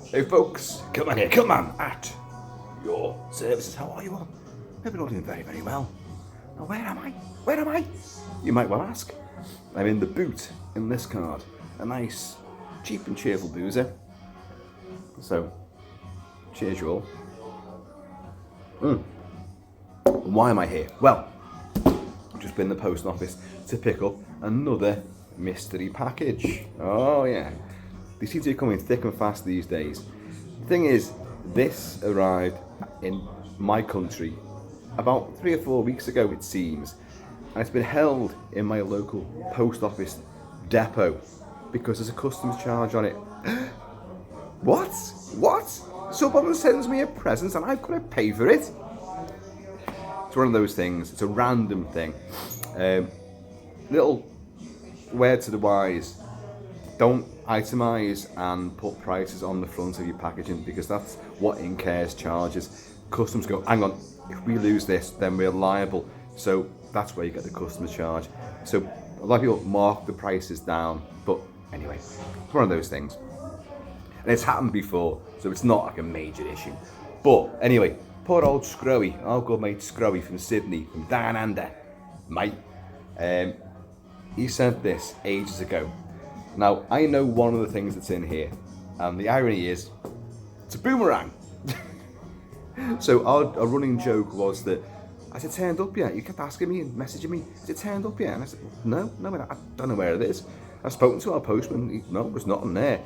Hey folks, Kilt-Man here, Kilt-Man at your services. How are you all? Hope you're all doing very, very well. Now where am I? Where am I? You might well ask. I'm in the boot in this card. A nice, cheap and cheerful boozer. So, cheers you all. Why am I here? Well, I've just been in the post office to pick up another mystery package. Oh yeah. They seem to be coming thick and fast these days. The thing is, this arrived in my country about 3 or 4 weeks ago, it seems, and it's been held in my local post office depot because there's a customs charge on it. What? What? Someone sends me a present and I've got to pay for it? It's one of those things. It's a random thing. Little word to the wise. Don't itemise and put prices on the front of your packaging because that's what in-cares charges. Customs go, hang on, if we lose this, then we're liable. So that's where you get the customs charge. So a lot of people mark the prices down, but anyway, it's one of those things. And it's happened before, so it's not like a major issue. But anyway, poor old SGROWIE, our good mate SGROWIE from Sydney, from down under, mate. He sent this ages ago. Now, I know one of the things that's in here, and the irony is, it's a boomerang. So our running joke was that, has it turned up yet? You kept asking me and messaging me, has it turned up yet? And I said, no, I don't know where it is. I've spoken to our postman, no, there's nothing there.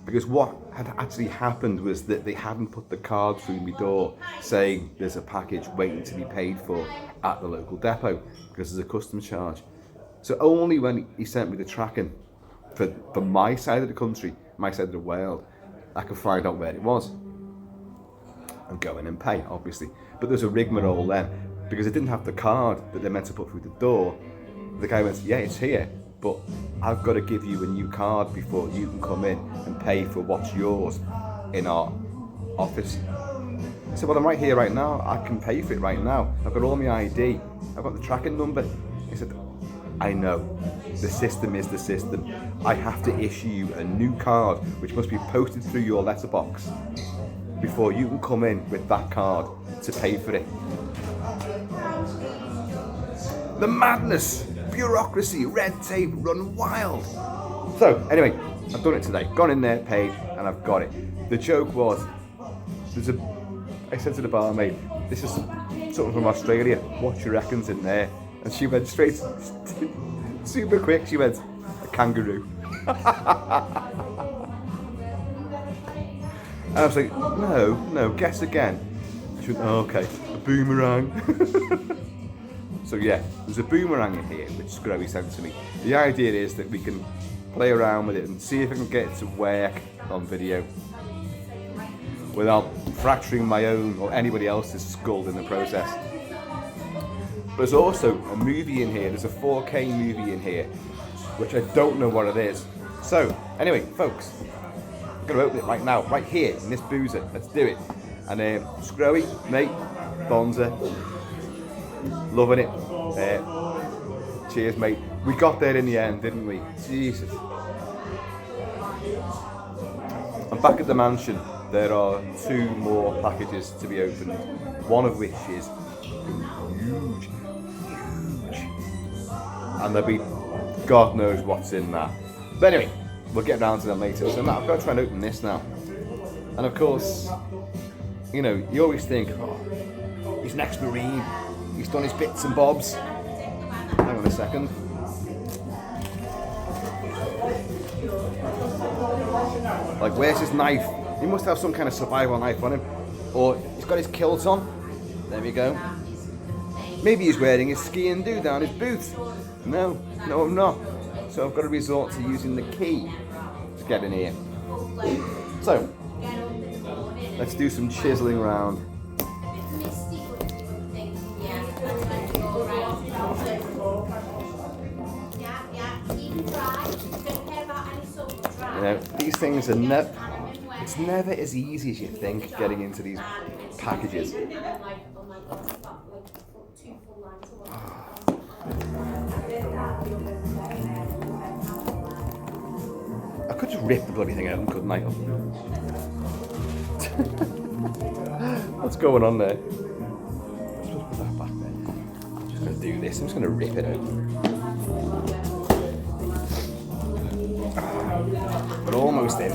Because what had actually happened was that they hadn't put the card through my door saying there's a package waiting to be paid for at the local depot because there's a customs charge. So only when he sent me the tracking for my side of the country, my side of the world, I could find out where it was and go in and pay, obviously. But there's a rigmarole then, because I didn't have the card that they meant to put through the door. The guy went, yeah, it's here, but I've got to give you a new card before you can come in and pay for what's yours in our office. I said, well, I'm right here right now, I can pay for it right now. I've got all my ID, I've got the tracking number. He said, I know, the system is the system. I have to issue you a new card, which must be posted through your letterbox before you can come in with that card to pay for it. The madness, bureaucracy, red tape, run wild. So, anyway, I've done it today. Gone in there, paid, and I've got it. The joke was, I said to the barmaid, this is something from Australia, what you reckon's in there? And she went straight, super quick, she went, a kangaroo. And I was like, no, guess again. She went, oh, okay, a boomerang. So yeah, there's a boomerang in here, which SGROWIE sent to me. The idea is that we can play around with it and see if I can get it to work on video without fracturing my own or anybody else's skull in the process. But there's also a movie in here, there's a 4K movie in here, which I don't know what it is. So, anyway, folks, I'm going to open it right now, right here, in this boozer. Let's do it. And SGROWIE, mate, Bonza, loving it. Cheers, mate. We got there in the end, didn't we? Jesus. I'm back at the mansion. There are 2 more packages to be opened, one of which is huge. And there'll be God knows what's in that. But anyway, we'll get around to them later. So now I've got to try and open this now. And of course, you know, you always think, oh, he's an ex-Marine, he's done his bits and bobs. Hang on a second. Like, where's his knife? He must have some kind of survival knife on him. Or he's got his kilt on. There we go. Maybe he's wearing his skiing do down his boot. No, I'm not. So I've got to resort to using the key to get in here. So, let's do some chiseling around. You know, these things are it's never as easy as you think getting into these packages. just rip the bloody thing out, couldn't I? What's going on there? Let's just put that back there. I'm just going to do this. I'm just going to rip it out. We're almost in.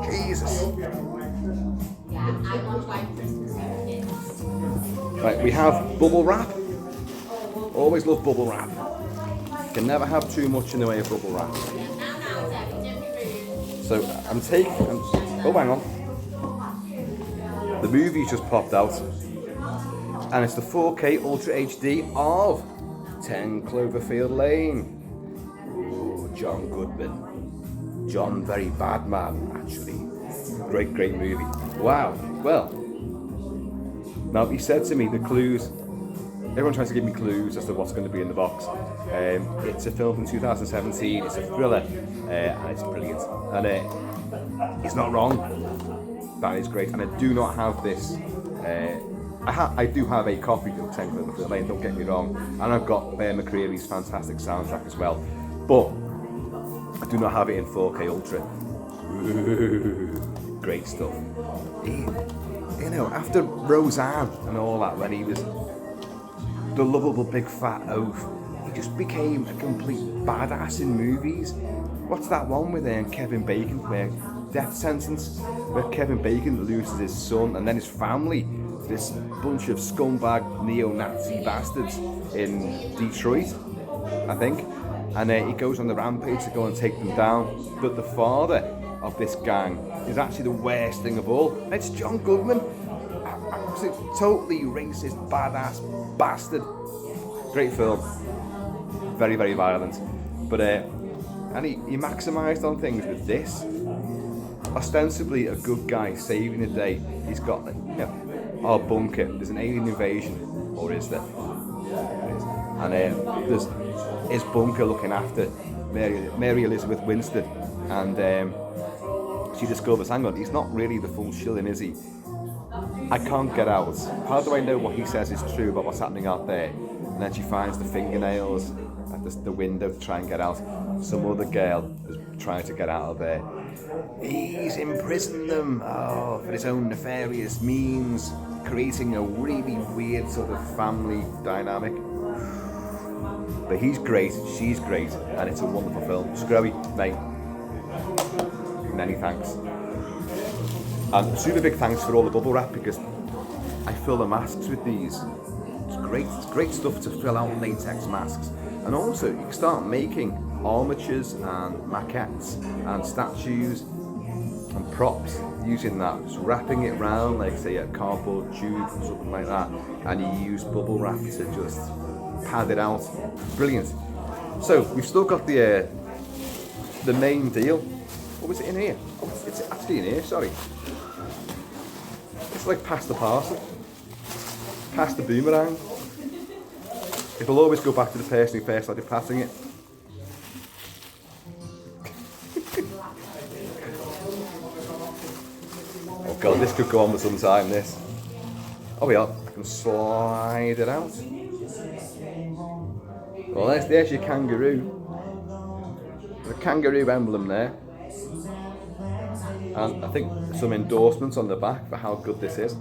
Jesus. Right, we have bubble wrap. Always love bubble wrap. Can never have too much in the way of bubble wrap. So I'm taking. Oh, hang on. The movie's just popped out, and it's the 4K Ultra HD of 10 Cloverfield Lane. Ooh, John Goodman. John, very bad man, actually. Great movie. Wow. Well, now he said to me the clues. Everyone tries to give me clues as to what's going to be in the box. It's a film from 2017. It's a thriller, and it's brilliant. And he's not wrong. That is great. And I do not have this. I do have a copy of 10 Cloverfield Lane. Don't get me wrong. And I've got Bear McCreary's fantastic soundtrack as well. But I do not have it in 4K Ultra. Ooh, great stuff. You know, after Roseanne and all that, when he was the lovable big fat oaf, he just became a complete badass in movies. What's that one with Kevin Bacon, where Death Sentence, where Kevin Bacon loses his son and then his family to this bunch of scumbag neo-Nazi bastards in Detroit, I think, and he goes on the rampage to go and take them down. But the father of this gang is actually the worst thing of all. It's John Goodman. Totally racist, badass bastard. Great film. Very violent. But and he maximised on things with this. Ostensibly a good guy saving the day. He's got, our bunker. There's an alien invasion, or is there? There is. And there's his bunker looking after Mary Elizabeth Winstead, and she discovers, hang on, he's not really the full shilling, is he? I can't get out. How do I know what he says is true about what's happening out there? And then she finds the fingernails at the window to try and get out. Some other girl is trying to get out of there. He's imprisoned them for his own nefarious means, creating a really weird sort of family dynamic. But he's great, she's great, and it's a wonderful film. SGROWIE, mate, many thanks. And super big thanks for all the bubble wrap, because I fill the masks with these. It's great stuff to fill out latex masks. And also you can start making armatures and maquettes and statues and props using that. Just wrapping it round, like say a cardboard tube or something like that, and you use bubble wrap to just pad it out. Brilliant. So we've still got the main deal. What was it in here? Oh, it's actually in here, sorry. It's like pass the parcel. Pass the boomerang. It'll always go back to the person who first started passing it. Oh god, this could go on for some time, this. Oh yeah, I can slide it out. Well, there's your kangaroo. There's a kangaroo emblem there. And I think some endorsements on the back for how good this is.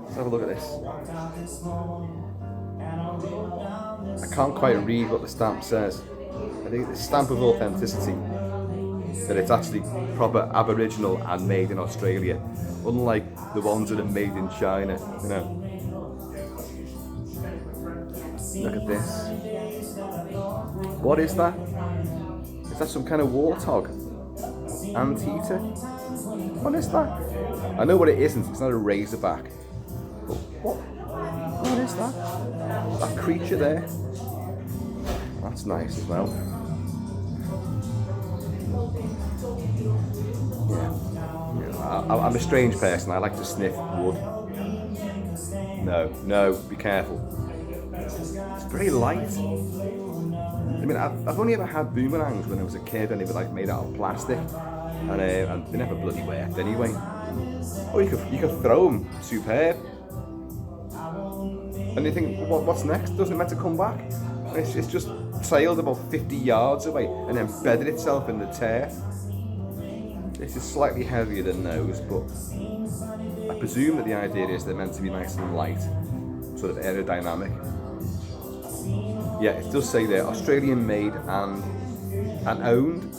Let's have a look at this. I can't quite read what the stamp says. I think it's a stamp of authenticity. That it's actually proper Aboriginal and made in Australia. Unlike the ones that are made in China, you know. Look at this. What is that? Is that some kind of warthog? Anteater? What is that? I know what it isn't, it's not a razorback. But what is that? That creature there? That's nice as well. Yeah. I'm a strange person, I like to sniff wood. No, be careful. It's very light. I mean, I've only ever had boomerangs when I was a kid, and they were like made out of plastic, and they never bloody worked anyway. Oh, you could throw them, superb. And you think, what's next? Doesn't it meant to come back? It's just sailed about 50 yards away and then bedded itself in the turf. This is slightly heavier than those, but I presume that the idea is they're meant to be nice and light, sort of aerodynamic. Yeah, it does say there, Australian made and owned.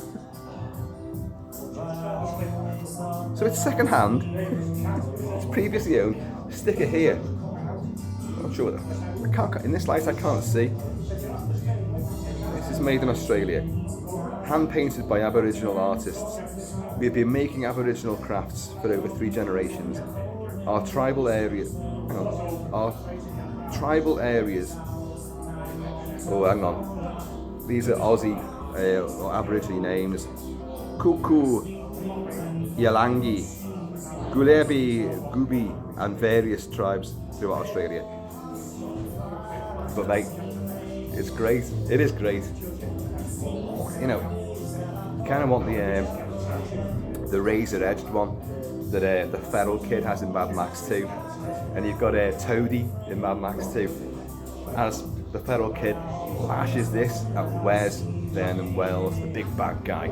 So it's second hand. It's previously owned. Sticker here. I'm not sure. I can't. In this light, I can't see. This is made in Australia. Hand painted by Aboriginal artists. We've been making Aboriginal crafts for over 3 generations. Our tribal areas. Our tribal areas. Oh, hang on. These are Aussie or Aboriginal names. Kuku, Yalangi, Gulebi, Gubi, and various tribes throughout Australia. But like, it's great. It is great. You know, you kind of want the razor-edged one that the feral kid has in Mad Max 2, and you've got Toadie in Mad Max 2. As the feral kid lashes this at Wes Vernon Wells, the big bad guy,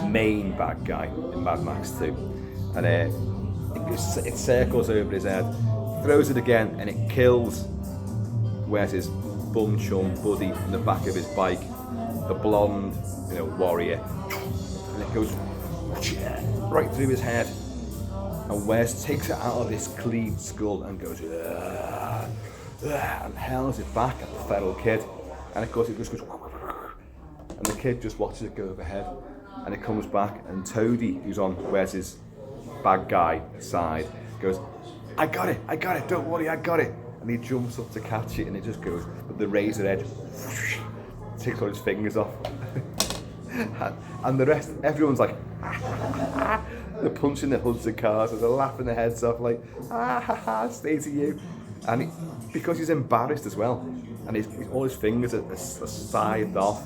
main bad guy in Mad Max 2, and it circles over his head, throws it again, and it kills Wes's bum chum buddy in the back of his bike, the blonde, warrior, and it goes right through his head, and Wes takes it out of this cleaved skull and goes and hurls it back at the feral kid, and of course it just goes, and the kid just watches it go overhead, and it comes back, and Toadie, who's on Wes's bad guy side, goes, I got it, don't worry, I got it, and he jumps up to catch it, and it just goes with the razor edge, takes all his fingers off, and the rest, everyone's like, they're punching their hoods of cars, and they're laughing their heads off, like, stay to you. And because he's embarrassed as well, and all his fingers are scythed off,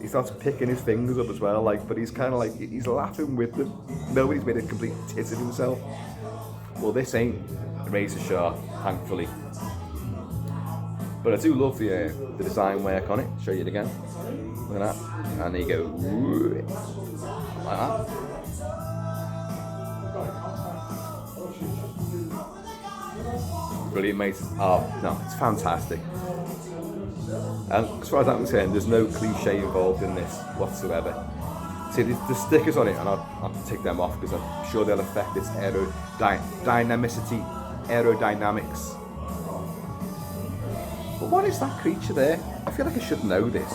he starts picking his fingers up as well, like, but he's kind of like, he's laughing with them. Nobody's made a complete tit of himself. Well, this ain't razor sharp, thankfully. But I do love the design work on it. Show you it again. Look at that. And there you go. Like that. Brilliant, mate. Oh, no, it's fantastic. And as far as I'm concerned, there's no cliche involved in this whatsoever. See, the stickers on it, and I'll take them off because I'm sure they'll affect its aerodynamics. But what is that creature there? I feel like I should know this.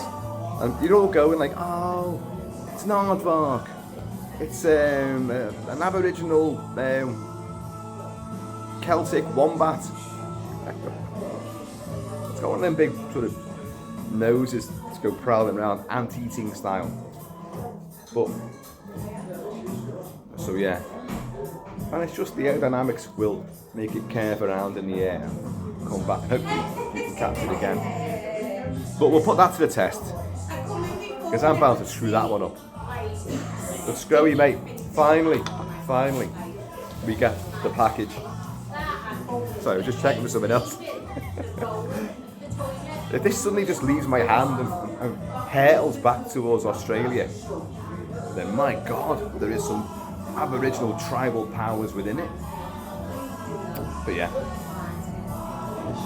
And you're all going like, oh, it's an aardvark. It's an Aboriginal Celtic wombat. It's got one of them big sort of noses to go prowling around, ant-eating style. But, so yeah. And it's just the aerodynamics will make it curve around in the air and come back. Hopefully you can catch it again. But we'll put that to the test, because I'm bound to screw that one up. But SGROWIE, mate, finally, we get the package. Sorry, I was just checking for something else. If this suddenly just leaves my hand and hurtles back towards Australia, then my God, there is some Aboriginal tribal powers within it. But yeah.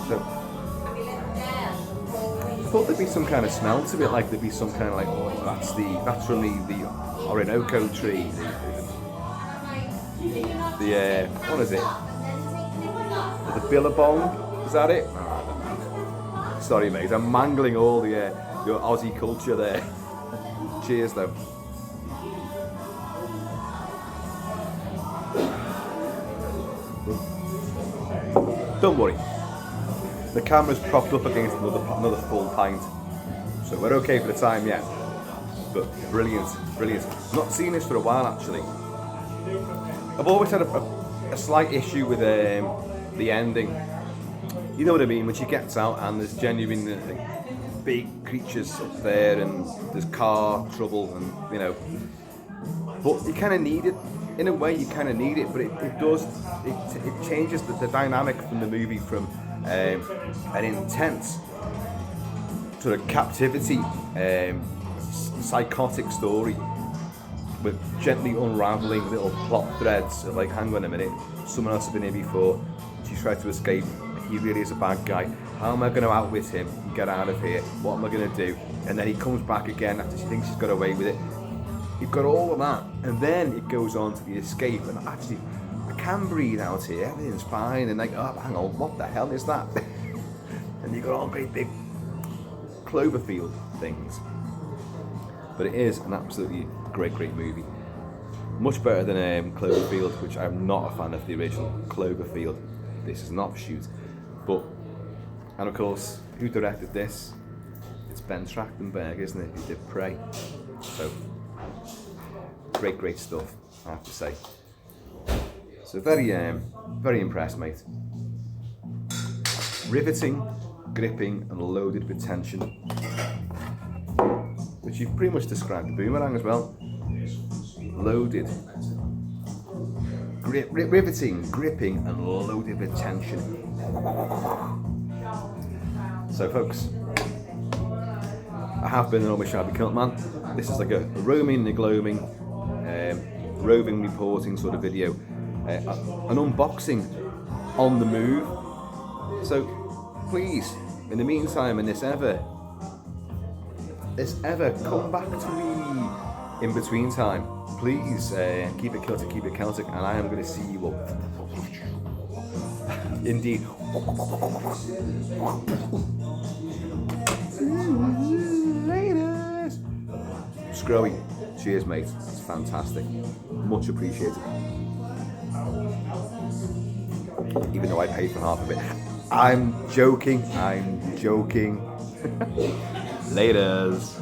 So, I thought there'd be some kind of smell to it, like there'd be some kind of like, oh, that's from the Orinoco tree. The what is it? The billabong? Is that it? Oh, sorry, mate. I'm mangling all the your Aussie culture there. Cheers, though. Don't worry. The camera's propped up against another full pint, so we're okay for the time yet. But brilliant. Not seen this for a while actually. I've always had a slight issue with the ending. You know what I mean? When she gets out and there's genuine big creatures up there and there's car trouble and but you kind of need it. In a way, you kind of need it, but it changes the dynamic from the movie from an intense sort of captivity, psychotic story with gently unraveling little plot threads of like, hang on a minute, someone else has been here before, she's tried to escape, he really is a bad guy, how am I going to outwit him and get out of here, what am I going to do? And then he comes back again after she thinks she's got away with it. You've got all of that, and then it goes on to the escape, and actually, I can breathe out here, everything's fine, and like, oh, hang on, what the hell is that? And you've got all great big Cloverfield things. But it is an absolutely great movie. Much better than Cloverfield, which I'm not a fan of the original Cloverfield. This is an offshoot. But, and of course, who directed this? It's Ben Trachtenberg, isn't it? Who did Prey. So, great stuff, I have to say. So very impressed, mate. Riveting, gripping, and loaded with tension. Which you've pretty much described the Boomerang as well. Loaded. Riveting, gripping, and loaded with tension. So folks, I have been an always shabby Kilt-Man. This is like a roaming, gloaming, roving reporting sort of video. An unboxing on the move. So please, in the meantime, and this ever come back to me in between time, please keep it Celtic, keep it Celtic, and I am going to see you all. Indeed. Later. SGROWIE. Cheers, mate. It's fantastic. Much appreciated. Even though I paid for half of it. I'm joking. Laters.